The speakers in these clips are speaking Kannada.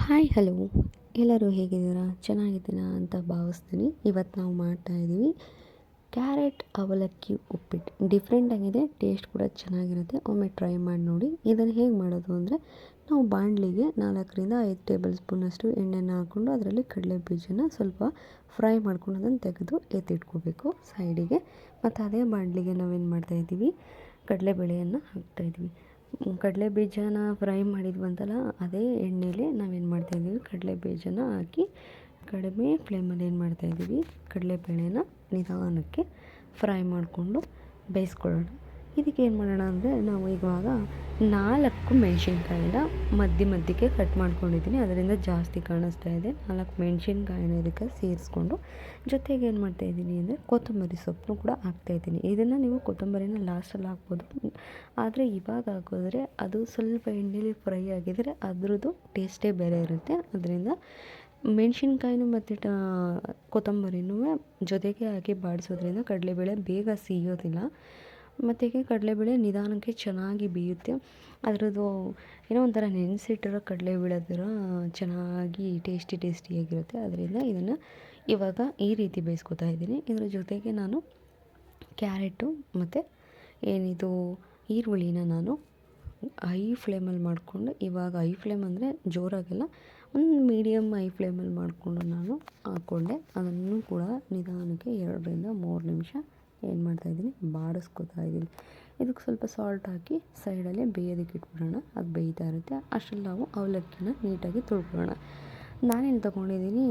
ಹಾಯ್ ಹಲೋ ಎಲ್ಲರೂ ಹೇಗಿದ್ದೀರಾ? ಚೆನ್ನಾಗಿದ್ದೀರಾ ಅಂತ ಭಾವಿಸ್ತೀನಿ. ಇವತ್ತು ನಾವು ಮಾಡ್ತಾಯಿದ್ದೀವಿ ಕ್ಯಾರೆಟ್ ಅವಲಕ್ಕಿ ಉಪ್ಪಿಟ್ಟು. ಡಿಫ್ರೆಂಟಾಗಿದೆ, ಟೇಸ್ಟ್ ಕೂಡ ಚೆನ್ನಾಗಿರುತ್ತೆ. ಒಮ್ಮೆ ಟ್ರೈ ಮಾಡಿ ನೋಡಿ. ಇದನ್ನು ಹೇಗೆ ಮಾಡೋದು ಅಂದರೆ, ನಾವು ಬಾಣಲಿಗೆ 4ರಿಂದ 5 ಟೇಬಲ್ ಸ್ಪೂನಷ್ಟು ಎಣ್ಣೆನ ಹಾಕ್ಕೊಂಡು ಅದರಲ್ಲಿ ಕಡಲೆ ಬೀಜನ ಸ್ವಲ್ಪ ಫ್ರೈ ಮಾಡ್ಕೊಂಡು ಅದನ್ನು ತೆಗೆದು ಎತ್ತಿಟ್ಕೋಬೇಕು ಸೈಡಿಗೆ. ಮತ್ತು ಅದೇ ಬಾಣಲಿಗೆ ನಾವೇನು ಮಾಡ್ತಾಯಿದ್ದೀವಿ, ಕಡಲೆಬೇಳೆಯನ್ನು ಹಾಕ್ತಾಯಿದ್ದೀವಿ. ಕಡಲೆ ಬೀಜನ ಫ್ರೈ ಮಾಡಿದ್ವಂತಲ್ಲ, ಅದೇ ಎಣ್ಣೆಲಿ ನಾವೇನು ಮಾಡ್ತಾಯಿದ್ದೀವಿ, ಕಡಲೆ ಬೀಜನ ಹಾಕಿ ಕಡಿಮೆ ಫ್ಲೇಮಲ್ಲಿ ಏನು ಮಾಡ್ತಾಯಿದ್ದೀವಿ, ಕಡಲೆಬೇಳೆನ ನಿಧಾನಕ್ಕೆ ಫ್ರೈ ಮಾಡಿಕೊಂಡು ಬೇಯಿಸ್ಕೊಳ್ಳೋಣ. ಇದಕ್ಕೆ ಏನು ಮಾಡೋಣ ಅಂದರೆ, ನಾವು ಇವಾಗ 4 ಮೆಣಸಿನ್ಕಾಯಿನ ಮಧ್ಯಕ್ಕೆ ಕಟ್ ಮಾಡ್ಕೊಂಡಿದ್ದೀನಿ. ಅದರಿಂದ ಜಾಸ್ತಿ ಕಾಣಿಸ್ತಾ ಇದೆ. 4 ಮೆಣಸಿನ್ಕಾಯಿನ ಇದಕ್ಕೆ ಸೇರಿಸ್ಕೊಂಡು, ಜೊತೆಗೆ ಏನು ಮಾಡ್ತಾಯಿದ್ದೀನಿ ಅಂದರೆ ಕೊತ್ತಂಬರಿ ಸೊಪ್ಪನ್ನು ಕೂಡ ಹಾಕ್ತಾಯಿದ್ದೀನಿ. ಇದನ್ನು ನೀವು ಕೊತ್ತಂಬರಿನ ಲಾಸ್ಟಲ್ಲಿ ಹಾಕ್ಬೋದು, ಆದರೆ ಇವಾಗ ಹಾಕಿದ್ರೆ ಅದು ಸ್ವಲ್ಪ ಎಣ್ಣೆಲಿ ಫ್ರೈ ಆಗಿದರೆ ಅದ್ರದ್ದು ಟೇಸ್ಟೇ ಬೇರೆ ಇರುತ್ತೆ. ಅದರಿಂದ ಮೆಣಸಿನ್ಕಾಯಿನೂ ಮತ್ತು ಕೊತ್ತಂಬರಿನೂ ಜೊತೆಗೆ ಹಾಕಿ ಬಾಡಿಸೋದ್ರಿಂದ ಕಡಲೆಬೇಳೆ ಬೇಗ ಸಿಗೋದಿಲ್ಲ. ಮತ್ತು ಕಡಲೆಬೇಳೆ ನಿಧಾನಕ್ಕೆ ಚೆನ್ನಾಗಿ ಬೇಯುತ್ತೆ. ಅದರದ್ದು ಏನೋ ಒಂಥರ ನೆನೆಸಿಟ್ಟಿರೋ ಕಡಲೆಬೇಳೆ ಥರ ಚೆನ್ನಾಗಿ ಟೇಸ್ಟಿಯಾಗಿರುತ್ತೆ. ಅದರಿಂದ ಇದನ್ನು ಇವಾಗ ಈ ರೀತಿ ಬೇಯಿಸ್ಕೊತಾ ಇದ್ದೀನಿ. ಇದರ ಜೊತೆಗೆ ನಾನು ಕ್ಯಾರೆಟು ಮತ್ತು ಏನಿದು ಈರುಳ್ಳಿನ ನಾನು ಹೈ ಫ್ಲೇಮಲ್ಲಿ ಮಾಡಿಕೊಂಡು, ಇವಾಗ ಹೈ ಫ್ಲೇಮ್ ಅಂದರೆ ಜೋರಾಗೆಲ್ಲ, ಒಂದು ಮೀಡಿಯಮ್ ಹೈ ಫ್ಲೇಮಲ್ಲಿ ಮಾಡಿಕೊಂಡು ನಾನು ಹಾಕ್ಕೊಂಡೆ. ಅದನ್ನು ಕೂಡ ನಿಧಾನಕ್ಕೆ 2ರಿಂದ 3 ನಿಮಿಷ ಏನು ಮಾಡ್ತಾಯಿದ್ದೀನಿ, ಬಾಡಿಸ್ಕೊತಾ ಇದ್ದೀನಿ. ಇದಕ್ಕೆ ಸ್ವಲ್ಪ ಸಾಲ್ಟ್ ಹಾಕಿ ಸೈಡಲ್ಲೇ ಬೇಯೋದಕ್ಕೆ ಇಟ್ಬಿಡೋಣ. ಅದು ಬೇಯ್ತಾ ಇರುತ್ತೆ. ಅಷ್ಟರಲ್ಲಿ ನಾವು ಅವಲಕ್ಕಿನ ನೀಟಾಗಿ ತೊಳ್ಕೊಳ್ಳೋಣ. ನಾನೇನು ತೊಗೊಂಡಿದ್ದೀನಿ,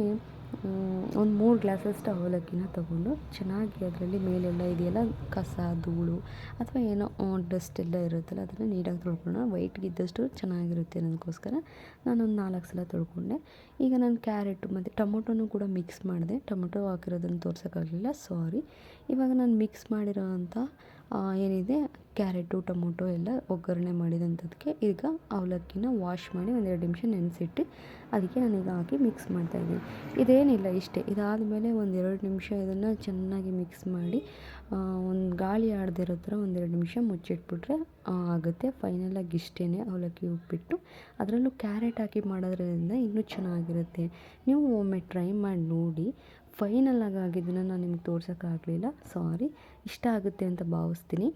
ಒಂದು 3 ಗ್ಲಾಸಷ್ಟು ಅವಲಕ್ಕಿನ ತೊಗೊಂಡು ಚೆನ್ನಾಗಿ ಅದರಲ್ಲಿ ಮೇಲೆಲ್ಲ ಇದೆಯಲ್ಲ ಕಸ, ಧೂಳು ಅಥವಾ ಏನೋ ಡಸ್ಟ್ ಎಲ್ಲ ಇರುತ್ತಲ್ಲ, ಅದನ್ನು ನೀಟಾಗಿ ತೊಳ್ಕೊಳ್ಳೋಣ. ವೈಟ್ಗಿದ್ದಷ್ಟು ಚೆನ್ನಾಗಿರುತ್ತೆ ಅನ್ನೋದಕ್ಕೋಸ್ಕರ ನಾನೊಂದು 4 ಸಲ ತೊಳ್ಕೊಂಡೆ. ಈಗ ನಾನು ಕ್ಯಾರೆಟು ಮತ್ತು ಟೊಮೊಟೊನೂ ಕೂಡ ಮಿಕ್ಸ್ ಮಾಡಿದೆ. ಟೊಮೊಟೊ ಹಾಕಿರೋದನ್ನು ತೋರ್ಸೋಕ್ಕಾಗಲಿಲ್ಲ, ಸಾರಿ. ಇವಾಗ ನಾನು ಮಿಕ್ಸ್ ಮಾಡಿರೋ ಅಂಥ ಏನಿದೆ ಕ್ಯಾರೆಟು ಟೊಮೊಟೊ ಎಲ್ಲ ಒಗ್ಗರಣೆ ಮಾಡಿದಂಥದ್ದಕ್ಕೆ ಈಗ ಅವಲಕ್ಕಿನ ವಾಶ್ ಮಾಡಿ 1-2 ನಿಮಿಷ ನೆನೆಸಿಟ್ಟು ಅದಕ್ಕೆ ನಾನೀಗ ಹಾಕಿ ಮಿಕ್ಸ್ ಮಾಡ್ತಾಯಿದ್ದೀನಿ. ಇದೇನಿಲ್ಲ, ಇಷ್ಟೇ. ಇದಾದಮೇಲೆ 1-2 ನಿಮಿಷ ಇದನ್ನು ಚೆನ್ನಾಗಿ ಮಿಕ್ಸ್ ಮಾಡಿ ಒಂದು ಗಾಳಿ ಆಡದಿರೋ ಥರ 1-2 ನಿಮಿಷ ಮುಚ್ಚಿಟ್ಬಿಟ್ರೆ ಆಗುತ್ತೆ. ಫೈನಲಾಗಿ ಇಷ್ಟೇ ಅವಲಕ್ಕಿ ಉಪ್ಪಿಟ್ಟು. ಅದರಲ್ಲೂ ಕ್ಯಾರೆಟ್ ಹಾಕಿ ಮಾಡೋದ್ರಿಂದ ಇನ್ನೂ ಚೆನ್ನಾಗಿರುತ್ತೆ. ನೀವು ಒಮ್ಮೆ ಟ್ರೈ ಮಾಡಿ ನೋಡಿ. ಫೈನಲಾಗಿ ಆಗಿದ್ದನ್ನು ನಾನು ನಿಮ್ಗೆ ತೋರ್ಸೋಕ್ಕಾಗಲಿಲ್ಲ, ಸಾರಿ. ಇಷ್ಟ ಆಗುತ್ತೆ ಅಂತ ಭಾವಿಸ್ತೀನಿ.